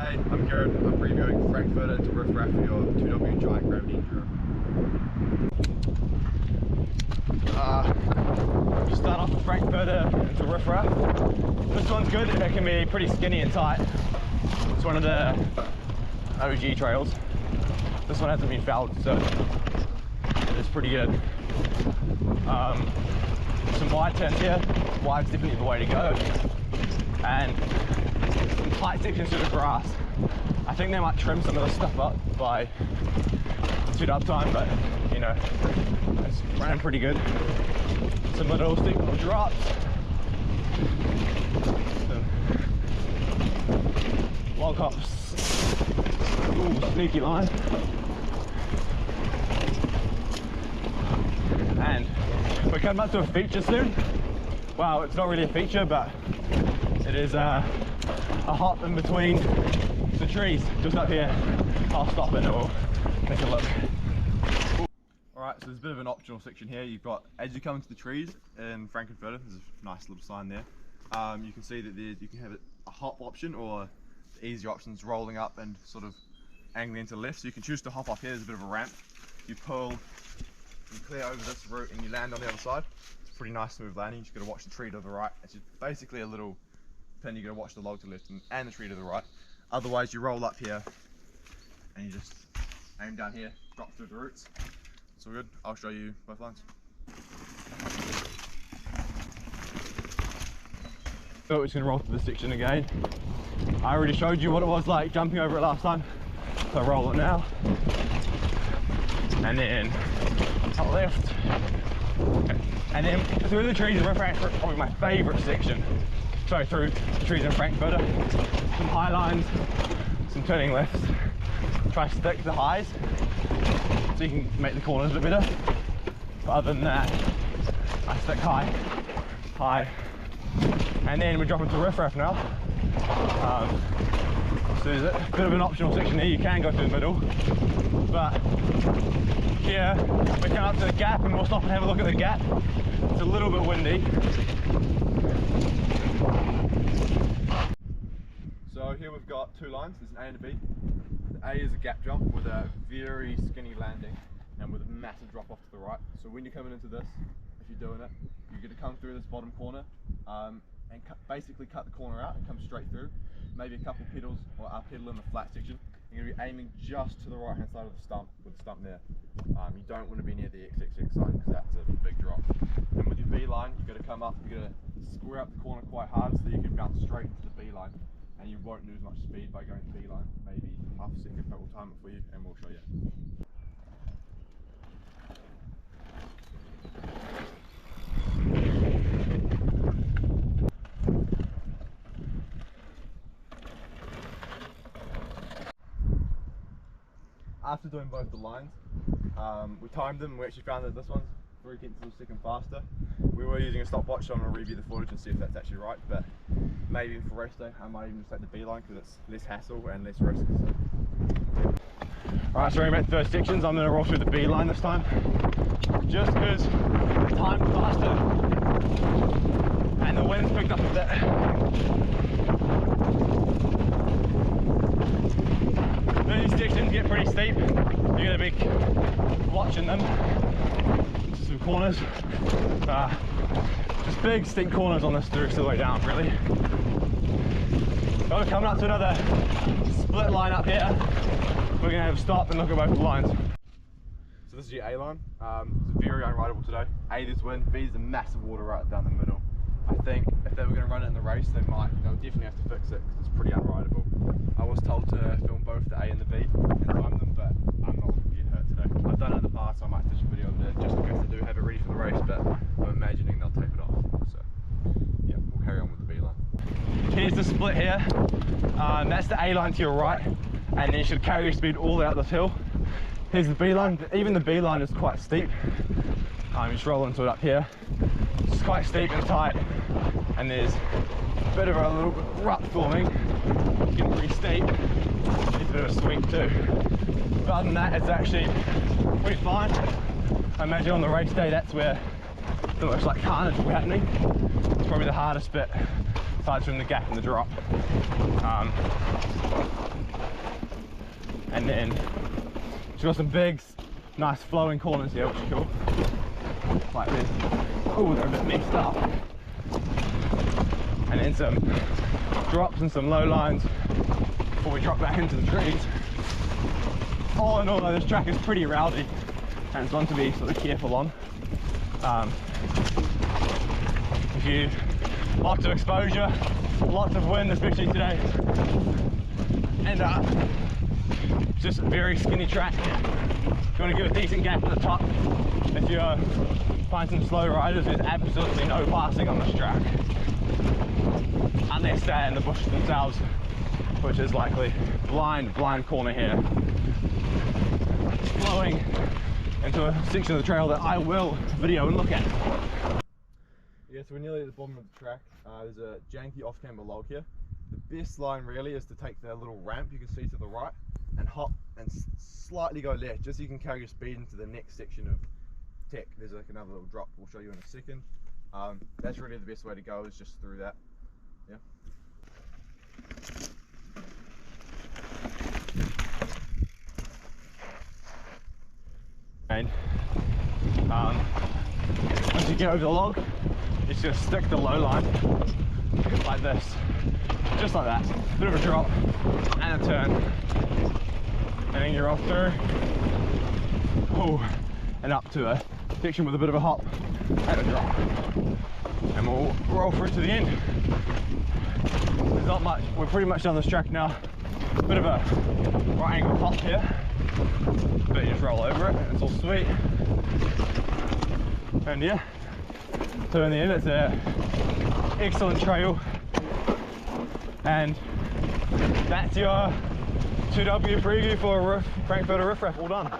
Hey, I'm Garrett. I'm previewing Frankfurter to riffraff for your 2W giant gravity enduro. Start off with Frankfurter to riffraff. This one's good. It can be pretty skinny and tight. It's one of the OG trails. This one hasn't been fouled, so it's pretty good. Some wide turns here. Wide's definitely the way to go. And some tight sections through the grass. I think they might trim some of the stuff up by suit up time, but you know, it's running pretty good. Some little steep little drops. Some log hops. Ooh, sneaky line. And we're coming up to a feature soon. Well, it's not really a feature, but it is a hop in between the trees just up here. I'll stop it and we'll take a look. Alright, so there's a bit of an optional section here. You've got, as you come into the trees in Frankfurter, there's a nice little sign there. You can see that you can have a hop option, or the easier option is rolling up and sort of angling into the left. So you can choose to hop up here. There's a bit of a ramp. You pull, you clear over this route and you land on the other side. It's pretty nice smooth landing. You just got to watch the tree to the right. It's just basically a little pin. You got to watch the log to the left and the tree to the right. Otherwise you roll up here and you just aim down here, drop through the roots. It's all good. I'll show you both lines. So we're just going to roll through this section again. I already showed you what it was like jumping over it last time, so roll it now. And then up left. Okay. And then through the trees in Frankfurter, probably my favourite section. So through the trees in Frankfurter, some high lines, some turning lefts. Try to stick to the highs so you can make the corners a bit better. But other than that, I stick high, high. And then we drop into riffraff now. So there's a bit of an optional section here. You can go through the middle, but here we come up to the gap and we'll stop and have a look at the gap. It's a little bit windy. So here we've got two lines. There's an A and a B. The A is a gap jump with a very skinny landing and with a massive drop off to the right. So when you're coming into this, if you're doing it, you're going to come through this bottom corner and basically cut the corner out and come straight through. Maybe a couple pedals or a pedal in the flat section. You're going to be aiming just to the right hand side of the stump with the stump there. You don't want to be near the XXX sign because that's a big drop. And with your B line, you've got to come up, you've got to square up the corner quite hard so that you can bounce straight into the B line. And you won't lose much speed by going to B line. Maybe half a second, but we'll time it for you and we'll show you. After doing both the lines, we timed them. We actually found that this one's 0.3 of a second faster. We were using a stopwatch, so I'm going to review the footage and see if that's actually right, but maybe for race day I might even just take the B line because it's less hassle and less risk. So. Alright, so we're at the first sections. I'm going to roll through the B line this time, just because the time's faster and the wind's picked up a bit. These sections get pretty steep. You're going to be watching them. Some corners. Just big steep corners on this the rest of the way down, really. So we're coming up to another split line up here. We're going to have a stop and look at both the lines. So this is your A line. It's very unrideable today. A, there's wind. B, there's a massive water right down the middle. I think if they were going to run it in the race, they'll definitely have to fix it because it's pretty unrideable. I was told to film both the A and the B and time them, but I'm not looking to get hurt today. I've done it in the past, so I might touch a video of it just in case they do have it ready for the race, but I'm imagining they'll tape it off. So yeah, we'll carry on with the B line. Here's the split here. That's the A line to your right, and then you should carry your speed all the way up this hill. Here's the B line. Even the B line is quite steep. Just roll into it up here. It's quite steep and tight, and there's a bit of a little bit of rut forming. It's getting pretty steep. There's a bit of a swing too. But other than that, it's actually pretty fine. I imagine on the race day, that's where the most like carnage will be happening. It's probably the hardest bit, aside from the gap and the drop. then it's got some big, nice flowing corners here, which is cool. Like this. Oh, they're a bit messed up. And then some drops and some low lines before we drop back into the trees. All in all, though, this track is pretty rowdy and it's one to be sort of careful on. If you lots of exposure, lots of wind, especially today, and it's just a very skinny track. You want to give a decent gap at the top. If you find some slow riders, there's absolutely no passing on this track unless they're in the bushes themselves, which is likely. Blind corner here, flowing into a section of the trail that I will video and look at. Yeah, so we're nearly at the bottom of the track. There's a janky off-camber log here. The best line really is to take the little ramp you can see to the right and hop and slightly go left, just so you can carry your speed into the next section of tech. There's like another little drop we'll show you in a second. That's really the best way to go, is just through that. Yeah. And once you get over the log, you're just going to stick the low line like this, just like that. Bit of a drop and a turn, and then you're off through, and up to a section with a bit of a hop and a drop, and we'll roll through to the end. There's not much, we're pretty much done this track now. Bit of a right angle hop here, but you just roll over it and it's all sweet. And yeah, so in the end it's a excellent trail, and that's your 2W preview for Frankfurter Riff Raff all done.